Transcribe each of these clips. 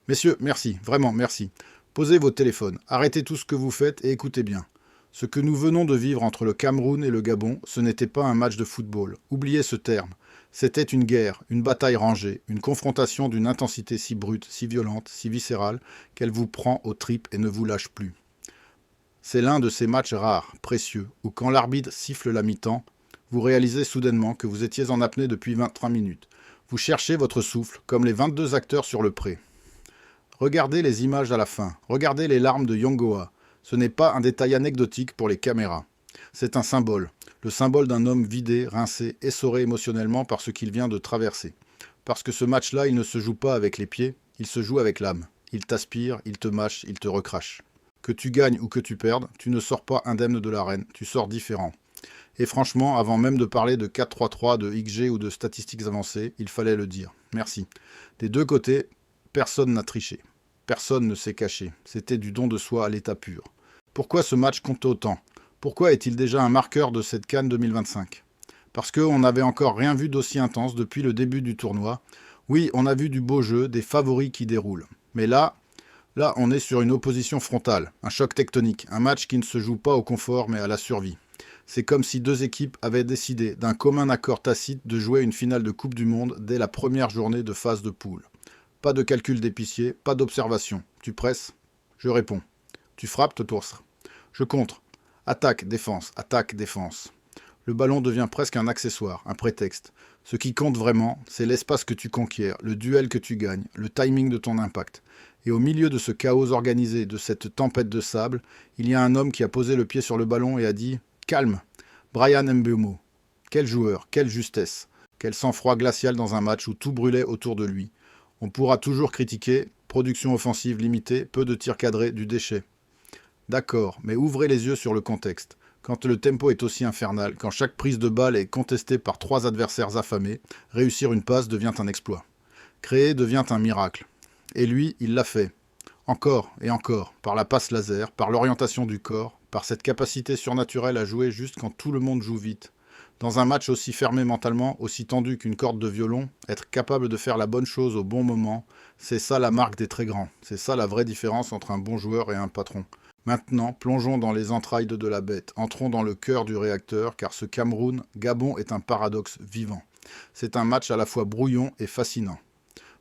Messieurs, merci, vraiment merci. Posez vos téléphones, arrêtez tout ce que vous faites et écoutez bien. Ce que nous venons de vivre entre le Cameroun et le Gabon, ce n'était pas un match de football. Oubliez ce terme. C'était une guerre, une bataille rangée, une confrontation d'une intensité si brute, si violente, si viscérale, qu'elle vous prend aux tripes et ne vous lâche plus. C'est l'un de ces matchs rares, précieux, où quand l'arbitre siffle la mi-temps, vous réalisez soudainement que vous étiez en apnée depuis 23 minutes. Vous cherchez votre souffle, comme les 22 acteurs sur le pré. Regardez les images à la fin, regardez les larmes de Yongoa. Ce n'est pas un détail anecdotique pour les caméras. C'est un symbole, le symbole d'un homme vidé, rincé, essoré émotionnellement par ce qu'il vient de traverser. Parce que ce match-là, il ne se joue pas avec les pieds, il se joue avec l'âme. Il t'aspire, il te mâche, il te recrache. Que tu gagnes ou que tu perdes, tu ne sors pas indemne de l'arène, tu sors différent. Et franchement, avant même de parler de 4-3-3, de XG ou de statistiques avancées, il fallait le dire. Merci. Des deux côtés, personne n'a triché. Personne ne s'est caché. C'était du don de soi à l'état pur. Pourquoi ce match compte autant? Pourquoi est-il déjà un marqueur de cette CAN 2025? Parce qu'on n'avait encore rien vu d'aussi intense depuis le début du tournoi. Oui, on a vu du beau jeu, des favoris qui déroulent. Mais là, on est sur une opposition frontale, un choc tectonique, un match qui ne se joue pas au confort mais à la survie. C'est comme si deux équipes avaient décidé, d'un commun accord tacite, de jouer une finale de Coupe du Monde dès la première journée de phase de poule. Pas de calcul d'épicier, pas d'observation. Tu presses? Je réponds. Tu frappes, Totours? Je contre. Attaque, défense, attaque, défense. Le ballon devient presque un accessoire, un prétexte. Ce qui compte vraiment, c'est l'espace que tu conquiers, le duel que tu gagnes, le timing de ton impact. Et au milieu de ce chaos organisé, de cette tempête de sable, il y a un homme qui a posé le pied sur le ballon et a dit « Calme !» Bryan Mbeumo. Quel joueur, quelle justesse, quel sang-froid glacial dans un match où tout brûlait autour de lui. On pourra toujours critiquer, production offensive limitée, peu de tirs cadrés, du déchet. D'accord, mais ouvrez les yeux sur le contexte. Quand le tempo est aussi infernal, quand chaque prise de balle est contestée par 3 adversaires affamés, réussir une passe devient un exploit. Créer devient un miracle. Et lui, il l'a fait. Encore et encore, par la passe laser, par l'orientation du corps, par cette capacité surnaturelle à jouer juste quand tout le monde joue vite. Dans un match aussi fermé mentalement, aussi tendu qu'une corde de violon, être capable de faire la bonne chose au bon moment, c'est ça la marque des très grands. C'est ça la vraie différence entre un bon joueur et un patron. Maintenant, plongeons dans les entrailles de la bête, entrons dans le cœur du réacteur, car ce Cameroun-Gabon est un paradoxe vivant. C'est un match à la fois brouillon et fascinant.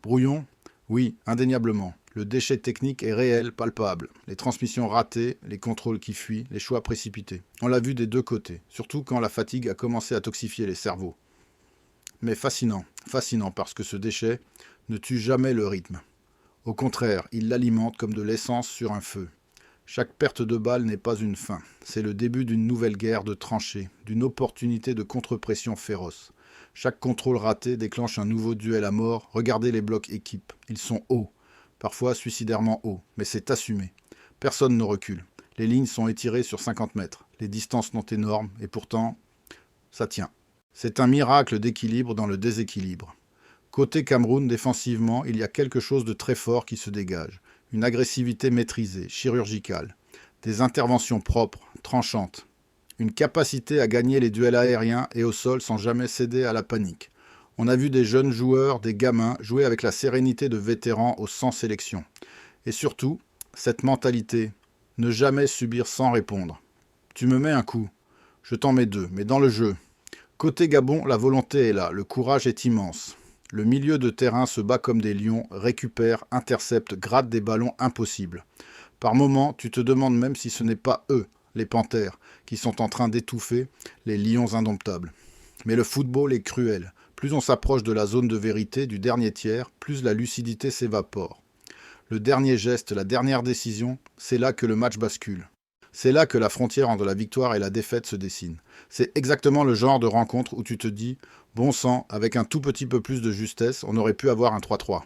Brouillon? Oui, indéniablement. Le déchet technique est réel, palpable. Les transmissions ratées, les contrôles qui fuient, les choix précipités. On l'a vu des deux côtés, surtout quand la fatigue a commencé à toxifier les cerveaux. Mais fascinant, fascinant parce que ce déchet ne tue jamais le rythme. Au contraire, il l'alimente comme de l'essence sur un feu. Chaque perte de balle n'est pas une fin. C'est le début d'une nouvelle guerre de tranchées, d'une opportunité de contre-pression féroce. Chaque contrôle raté déclenche un nouveau duel à mort. Regardez les blocs équipes. Ils sont hauts, parfois suicidairement hauts, mais c'est assumé. Personne ne recule. Les lignes sont étirées sur 50 mètres. Les distances sont énormes et pourtant, ça tient. C'est un miracle d'équilibre dans le déséquilibre. Côté Cameroun, défensivement, il y a quelque chose de très fort qui se dégage. Une agressivité maîtrisée, chirurgicale. Des interventions propres, tranchantes. Une capacité à gagner les duels aériens et au sol sans jamais céder à la panique. On a vu des jeunes joueurs, des gamins, jouer avec la sérénité de vétérans au sans sélection. Et surtout, cette mentalité, ne jamais subir sans répondre. Tu me mets un coup, je t'en mets deux, mais dans le jeu. Côté Gabon, la volonté est là, le courage est immense. Le milieu de terrain se bat comme des lions, récupère, intercepte, gratte des ballons impossibles. Par moments, tu te demandes même si ce n'est pas eux, les panthères, qui sont en train d'étouffer les lions indomptables. Mais le football est cruel. Plus on s'approche de la zone de vérité, du dernier tiers, plus la lucidité s'évapore. Le dernier geste, la dernière décision, c'est là que le match bascule. C'est là que la frontière entre la victoire et la défaite se dessine. C'est exactement le genre de rencontre où tu te dis « Bon sang, avec un tout petit peu plus de justesse, on aurait pu avoir un 3-3 ».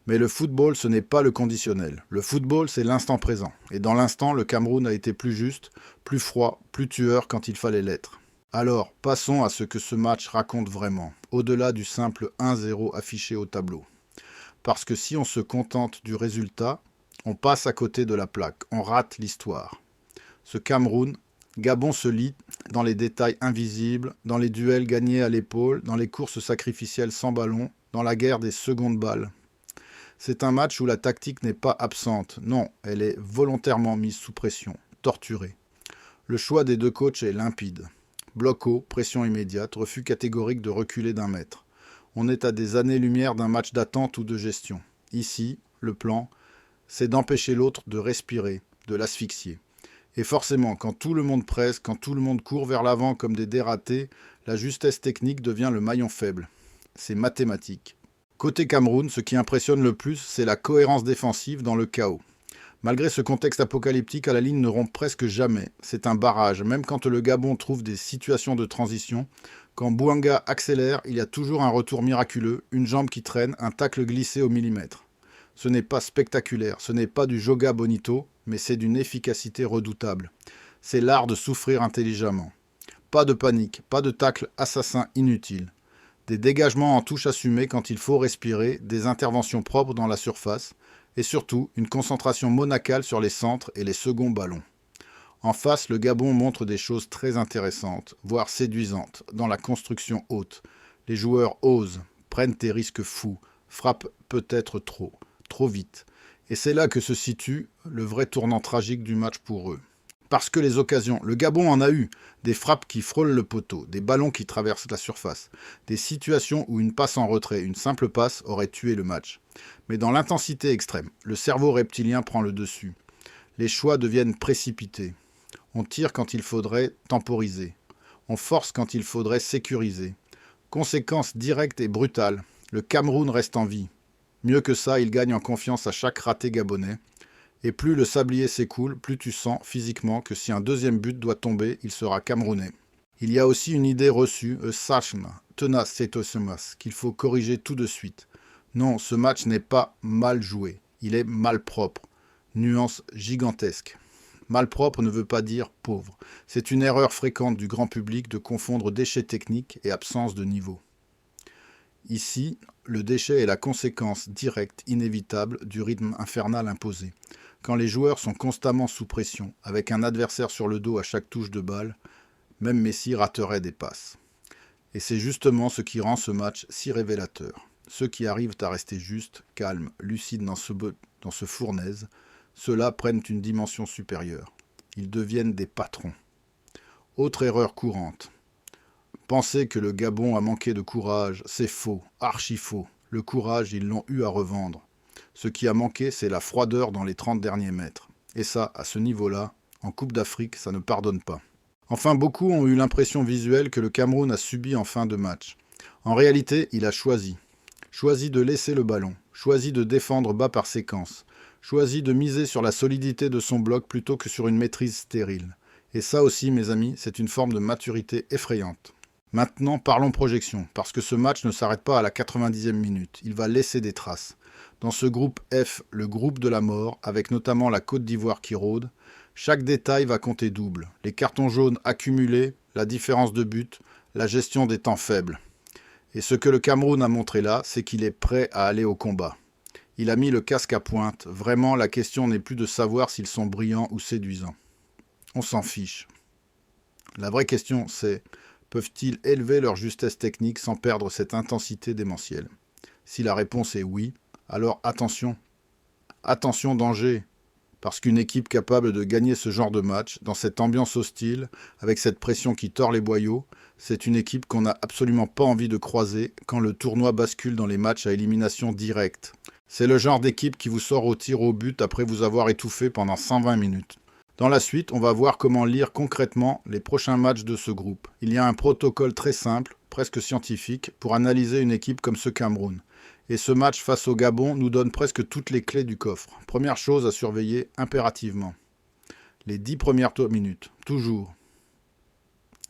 Mais le football, ce n'est pas le conditionnel. Le football, c'est l'instant présent. Et dans l'instant, le Cameroun a été plus juste, plus froid, plus tueur quand il fallait l'être. Alors, passons à ce que ce match raconte vraiment, au-delà du simple 1-0 affiché au tableau. Parce que si on se contente du résultat, on passe à côté de la plaque, on rate l'histoire. Ce Cameroun, Gabon se lie dans les détails invisibles, dans les duels gagnés à l'épaule, dans les courses sacrificielles sans ballon, dans la guerre des secondes balles. C'est un match où la tactique n'est pas absente. Non, elle est volontairement mise sous pression, torturée. Le choix des deux coachs est limpide. Bloc haut, pression immédiate, refus catégorique de reculer d'1 mètre. On est à des années-lumière d'un match d'attente ou de gestion. Ici, le plan, c'est d'empêcher l'autre de respirer, de l'asphyxier. Et forcément, quand tout le monde presse, quand tout le monde court vers l'avant comme des dératés, la justesse technique devient le maillon faible. C'est mathématique. Côté Cameroun, ce qui impressionne le plus, c'est la cohérence défensive dans le chaos. Malgré ce contexte apocalyptique, à la ligne ne rompt presque jamais. C'est un barrage, même quand le Gabon trouve des situations de transition. Quand Bouanga accélère, il y a toujours un retour miraculeux, une jambe qui traîne, un tacle glissé au millimètre. Ce n'est pas spectaculaire, ce n'est pas du joga bonito, mais c'est d'une efficacité redoutable. C'est l'art de souffrir intelligemment. Pas de panique, pas de tacle assassin inutile. Des dégagements en touche assumés quand il faut respirer, des interventions propres dans la surface, et surtout une concentration monacale sur les centres et les seconds ballons. En face, le Gabon montre des choses très intéressantes, voire séduisantes, dans la construction haute. Les joueurs osent, prennent des risques fous, frappent peut-être trop vite. Et c'est là que se situe le vrai tournant tragique du match pour eux. Parce que les occasions, le Gabon en a eu, des frappes qui frôlent le poteau, des ballons qui traversent la surface, des situations où une passe en retrait, une simple passe aurait tué le match. Mais dans l'intensité extrême, le cerveau reptilien prend le dessus. Les choix deviennent précipités. On tire quand il faudrait temporiser. On force quand il faudrait sécuriser. Conséquence directe et brutale, le Cameroun reste en vie. Mieux que ça, il gagne en confiance à chaque raté gabonais. Et plus le sablier s'écoule, plus tu sens physiquement que si un deuxième but doit tomber, il sera camerounais. Il y a aussi une idée reçue, tenace cetosemas, qu'il faut corriger tout de suite. Non, ce match n'est pas mal joué, il est malpropre. Nuance gigantesque. Malpropre ne veut pas dire pauvre. C'est une erreur fréquente du grand public de confondre déchet technique et absence de niveau. Ici, le déchet est la conséquence directe, inévitable, du rythme infernal imposé. Quand les joueurs sont constamment sous pression, avec un adversaire sur le dos à chaque touche de balle, même Messi raterait des passes. Et c'est justement ce qui rend ce match si révélateur. Ceux qui arrivent à rester justes, calmes, lucides dans ce fournaise, ceux-là prennent une dimension supérieure. Ils deviennent des patrons. Autre erreur courante. Penser que le Gabon a manqué de courage, c'est faux, archi faux. Le courage, ils l'ont eu à revendre. Ce qui a manqué, c'est la froideur dans les 30 derniers mètres. Et ça, à ce niveau-là, en Coupe d'Afrique, ça ne pardonne pas. Enfin, beaucoup ont eu l'impression visuelle que le Cameroun a subi en fin de match. En réalité, il a choisi. Choisi de laisser le ballon, choisi de défendre bas par séquence, choisi de miser sur la solidité de son bloc plutôt que sur une maîtrise stérile. Et ça aussi, mes amis, c'est une forme de maturité effrayante. Maintenant, parlons projection, parce que ce match ne s'arrête pas à la 90e minute. Il va laisser des traces. Dans ce groupe F, le groupe de la mort, avec notamment la Côte d'Ivoire qui rôde, chaque détail va compter double. Les cartons jaunes accumulés, la différence de but, la gestion des temps faibles. Et ce que le Cameroun a montré là, c'est qu'il est prêt à aller au combat. Il a mis le casque à pointe. Vraiment, la question n'est plus de savoir s'ils sont brillants ou séduisants. On s'en fiche. La vraie question, c'est: peuvent-ils élever leur justesse technique sans perdre cette intensité démentielle? Si la réponse est oui, alors attention. Attention, danger. Parce qu'une équipe capable de gagner ce genre de match, dans cette ambiance hostile, avec cette pression qui tord les boyaux, c'est une équipe qu'on n'a absolument pas envie de croiser quand le tournoi bascule dans les matchs à élimination directe. C'est le genre d'équipe qui vous sort au tir au but après vous avoir étouffé pendant 120 minutes. Dans la suite, on va voir comment lire concrètement les prochains matchs de ce groupe. Il y a un protocole très simple, presque scientifique, pour analyser une équipe comme ce Cameroun. Et ce match face au Gabon nous donne presque toutes les clés du coffre. Première chose à surveiller impérativement. Les 10 premières minutes, toujours.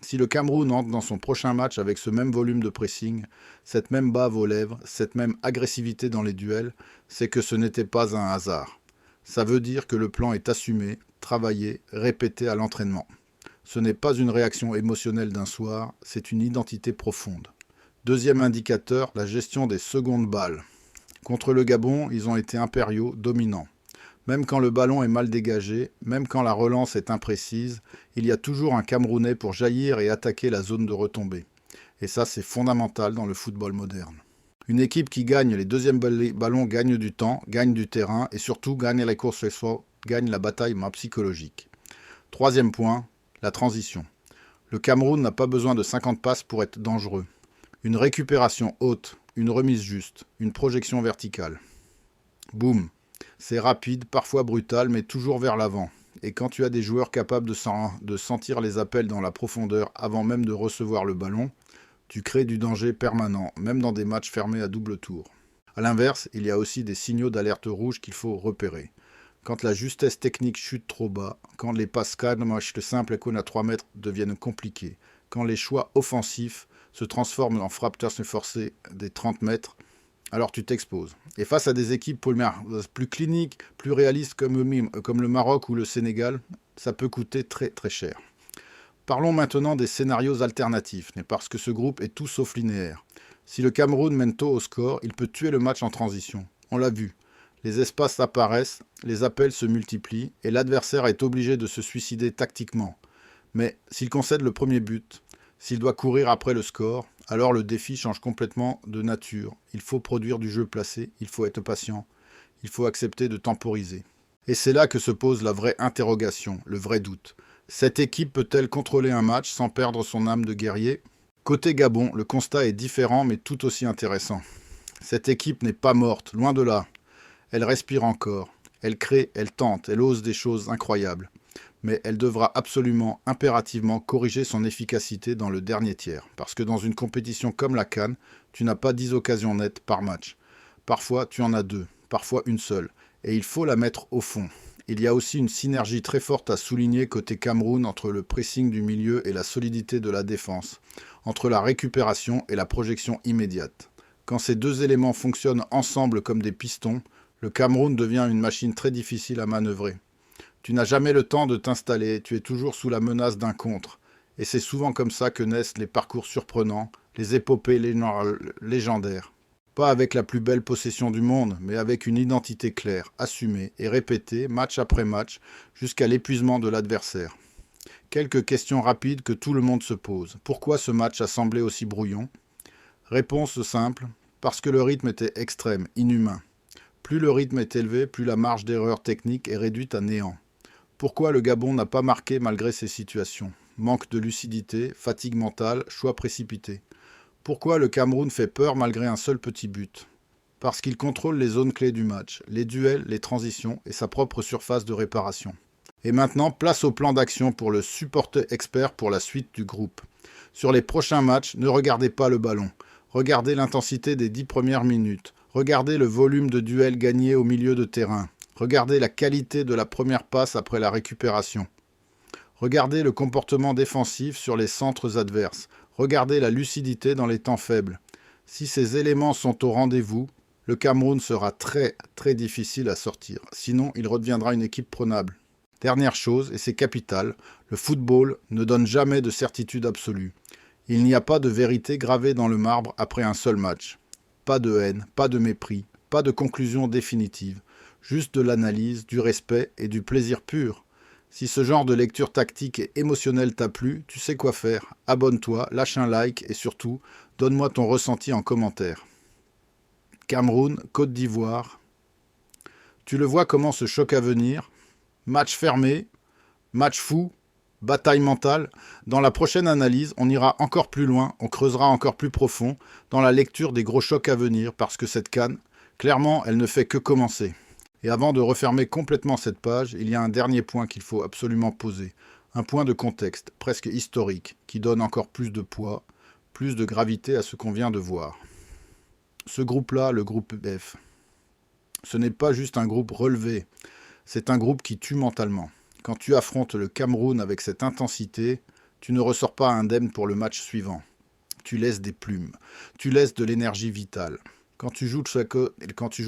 Si le Cameroun entre dans son prochain match avec ce même volume de pressing, cette même bave aux lèvres, cette même agressivité dans les duels, c'est que ce n'était pas un hasard. Ça veut dire que le plan est assumé, travaillé, répété à l'entraînement. Ce n'est pas une réaction émotionnelle d'un soir, c'est une identité profonde. Deuxième indicateur, la gestion des secondes balles. Contre le Gabon, ils ont été impériaux, dominants. Même quand le ballon est mal dégagé, même quand la relance est imprécise, il y a toujours un Camerounais pour jaillir et attaquer la zone de retombée. Et ça, c'est fondamental dans le football moderne. Une équipe qui gagne les deuxièmes ballons gagne du temps, gagne du terrain et surtout gagne les courses, gagne la bataille psychologique. Troisième point, la transition. Le Cameroun n'a pas besoin de 50 passes pour être dangereux. Une récupération haute, une remise juste, une projection verticale. Boum. C'est rapide, parfois brutal, mais toujours vers l'avant. Et quand tu as des joueurs capables de sentir les appels dans la profondeur avant même de recevoir le ballon, tu crées du danger permanent, même dans des matchs fermés à double tour. A l'inverse, il y a aussi des signaux d'alerte rouge qu'il faut repérer. Quand la justesse technique chute trop bas, quand les passes le simple et à 3 mètres deviennent compliqués, quand les choix offensifs se transforment en frappes forcées des 30 mètres, alors tu t'exposes. Et face à des équipes plus cliniques, plus réalistes comme le Maroc ou le Sénégal, ça peut coûter très très cher. Parlons maintenant des scénarios alternatifs, parce que ce groupe est tout sauf linéaire. Si le Cameroun mène tôt au score, il peut tuer le match en transition. On l'a vu. Les espaces apparaissent, les appels se multiplient, et l'adversaire est obligé de se suicider tactiquement. Mais s'il concède le premier but, s'il doit courir après le score, alors le défi change complètement de nature. Il faut produire du jeu placé, il faut être patient, il faut accepter de temporiser. Et c'est là que se pose la vraie interrogation, le vrai doute. Cette équipe peut-elle contrôler un match sans perdre son âme de guerrier ? Côté Gabon, le constat est différent mais tout aussi intéressant. Cette équipe n'est pas morte, loin de là. Elle respire encore, elle crée, elle tente, elle ose des choses incroyables. Mais elle devra absolument, impérativement corriger son efficacité dans le dernier tiers. Parce que dans une compétition comme la CAN, tu n'as pas 10 occasions nettes par match. Parfois, tu en as 2, parfois une seule. Et il faut la mettre au fond. Il y a aussi une synergie très forte à souligner côté Cameroun entre le pressing du milieu et la solidité de la défense, entre la récupération et la projection immédiate. Quand ces deux éléments fonctionnent ensemble comme des pistons, le Cameroun devient une machine très difficile à manœuvrer. Tu n'as jamais le temps de t'installer, tu es toujours sous la menace d'un contre. Et c'est souvent comme ça que naissent les parcours surprenants, les épopées légendaires. Pas avec la plus belle possession du monde, mais avec une identité claire, assumée et répétée match après match jusqu'à l'épuisement de l'adversaire. Quelques questions rapides que tout le monde se pose. Pourquoi ce match a semblé aussi brouillon ? Réponse simple, parce que le rythme était extrême, inhumain. Plus le rythme est élevé, plus la marge d'erreur technique est réduite à néant. Pourquoi le Gabon n'a pas marqué malgré ces situations ? Manque de lucidité, fatigue mentale, choix précipités. Pourquoi le Cameroun fait peur malgré un seul petit but ? Parce qu'il contrôle les zones clés du match, les duels, les transitions et sa propre surface de réparation. Et maintenant, place au plan d'action pour le supporter expert pour la suite du groupe. Sur les prochains matchs, ne regardez pas le ballon. Regardez l'intensité des 10 premières minutes. Regardez le volume de duels gagnés au milieu de terrain. Regardez la qualité de la première passe après la récupération. Regardez le comportement défensif sur les centres adverses. Regardez la lucidité dans les temps faibles. Si ces éléments sont au rendez-vous, le Cameroun sera très très difficile à sortir. Sinon, il redeviendra une équipe prenable. Dernière chose, et c'est capital, le football ne donne jamais de certitude absolue. Il n'y a pas de vérité gravée dans le marbre après un seul match. Pas de haine, pas de mépris, pas de conclusion définitive. Juste de l'analyse, du respect et du plaisir pur. Si ce genre de lecture tactique et émotionnelle t'a plu, tu sais quoi faire. Abonne-toi, lâche un like et surtout, donne-moi ton ressenti en commentaire. Cameroun, Côte d'Ivoire. Tu le vois comment ce choc à venir ? Match fermé, match fou, bataille mentale. Dans la prochaine analyse, on ira encore plus loin, on creusera encore plus profond dans la lecture des gros chocs à venir parce que cette CAN, clairement, elle ne fait que commencer. Et avant de refermer complètement cette page, il y a un dernier point qu'il faut absolument poser. Un point de contexte, presque historique, qui donne encore plus de poids, plus de gravité à ce qu'on vient de voir. Ce groupe-là, le groupe F, ce n'est pas juste un groupe relevé, c'est un groupe qui tue mentalement. Quand tu affrontes le Cameroun avec cette intensité, tu ne ressors pas indemne pour le match suivant. Tu laisses des plumes, tu laisses de l'énergie vitale. Quand tu joues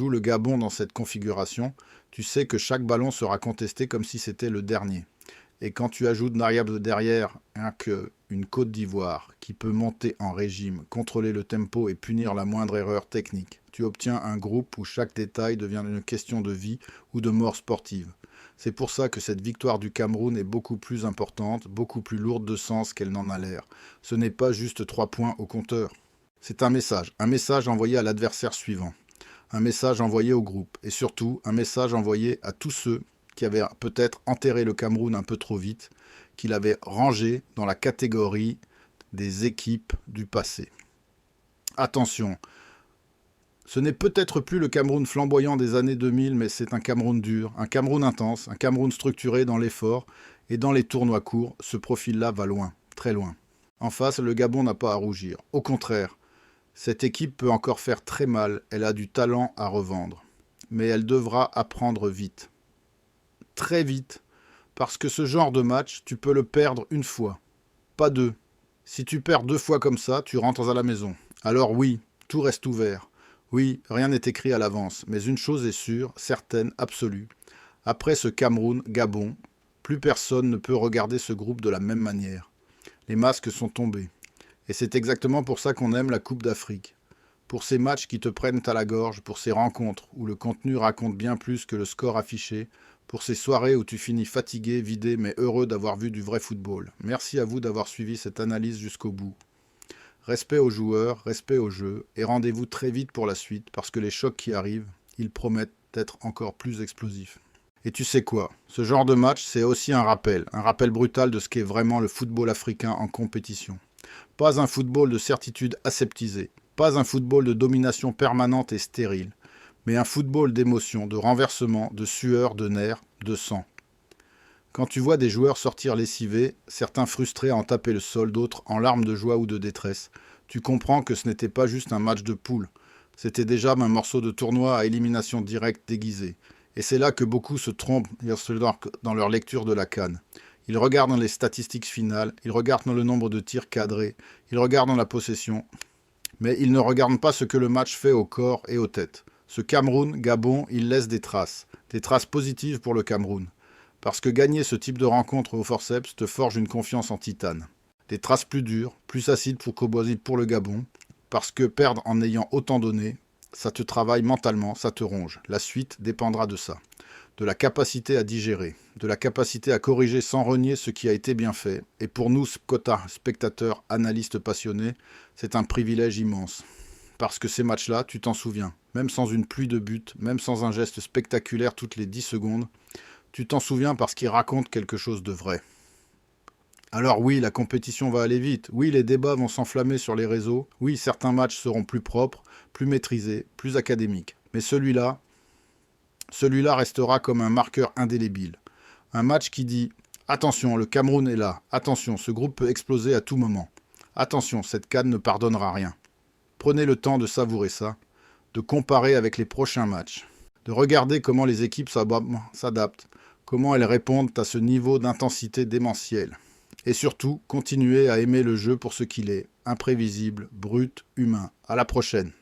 le Gabon dans cette configuration, tu sais que chaque ballon sera contesté comme si c'était le dernier. Et quand tu ajoutes derrière une Côte d'Ivoire qui peut monter en régime, contrôler le tempo et punir la moindre erreur technique, tu obtiens un groupe où chaque détail devient une question de vie ou de mort sportive. C'est pour ça que cette victoire du Cameroun est beaucoup plus importante, beaucoup plus lourde de sens qu'elle n'en a l'air. Ce n'est pas juste 3 points au compteur. C'est un message envoyé à l'adversaire suivant, un message envoyé au groupe, et surtout un message envoyé à tous ceux qui avaient peut-être enterré le Cameroun un peu trop vite, qu'il avait rangé dans la catégorie des équipes du passé. Attention, ce n'est peut-être plus le Cameroun flamboyant des années 2000, mais c'est un Cameroun dur, un Cameroun intense, un Cameroun structuré dans l'effort, et dans les tournois courts, ce profil-là va loin, très loin. En face, le Gabon n'a pas à rougir. Au contraire, cette équipe peut encore faire très mal, elle a du talent à revendre. Mais elle devra apprendre vite. Très vite, parce que ce genre de match, tu peux le perdre une fois, pas deux. Si tu perds 2 fois comme ça, tu rentres à la maison. Alors oui, tout reste ouvert. Oui, rien n'est écrit à l'avance, mais une chose est sûre, certaine, absolue. Après ce Cameroun-Gabon, plus personne ne peut regarder ce groupe de la même manière. Les masques sont tombés. Et c'est exactement pour ça qu'on aime la Coupe d'Afrique. Pour ces matchs qui te prennent à la gorge, pour ces rencontres où le contenu raconte bien plus que le score affiché, pour ces soirées où tu finis fatigué, vidé, mais heureux d'avoir vu du vrai football. Merci à vous d'avoir suivi cette analyse jusqu'au bout. Respect aux joueurs, respect au jeu, et rendez-vous très vite pour la suite, parce que les chocs qui arrivent, ils promettent d'être encore plus explosifs. Et tu sais quoi, ce genre de match, c'est aussi un rappel brutal de ce qu'est vraiment le football africain en compétition. Pas un football de certitude aseptisée, pas un football de domination permanente et stérile, mais un football d'émotion, de renversement, de sueur, de nerfs, de sang. Quand tu vois des joueurs sortir lessivés, certains frustrés à en taper le sol, d'autres en larmes de joie ou de détresse, tu comprends que ce n'était pas juste un match de poule, c'était déjà un morceau de tournoi à élimination directe déguisé. Et c'est là que beaucoup se trompent dans leur lecture de la CAN. Ils regardent les statistiques finales, ils regardent le nombre de tirs cadrés, ils regardent la possession, mais ils ne regardent pas ce que le match fait au corps et aux têtes. Ce Cameroun-Gabon, il laisse des traces positives pour le Cameroun. Parce que gagner ce type de rencontre au forceps te forge une confiance en titane. Des traces plus dures, plus acides pour le Gabon, parce que perdre en ayant autant donné, ça te travaille mentalement, ça te ronge. La suite dépendra de ça. De la capacité à digérer, de la capacité à corriger sans renier ce qui a été bien fait. Et pour nous, spectateurs, analystes passionnés, c'est un privilège immense. Parce que ces matchs-là, tu t'en souviens. Même sans une pluie de buts, même sans un geste spectaculaire toutes les 10 secondes, tu t'en souviens parce qu'ils racontent quelque chose de vrai. Alors oui, la compétition va aller vite. Oui, les débats vont s'enflammer sur les réseaux. Oui, certains matchs seront plus propres, plus maîtrisés, plus académiques. Mais celui-là restera comme un marqueur indélébile. Un match qui dit « Attention, le Cameroun est là. Attention, ce groupe peut exploser à tout moment. Attention, cette CAN ne pardonnera rien. » Prenez le temps de savourer ça, de comparer avec les prochains matchs, de regarder comment les équipes s'adaptent, comment elles répondent à ce niveau d'intensité démentielle. Et surtout, continuez à aimer le jeu pour ce qu'il est, imprévisible, brut, humain. À la prochaine.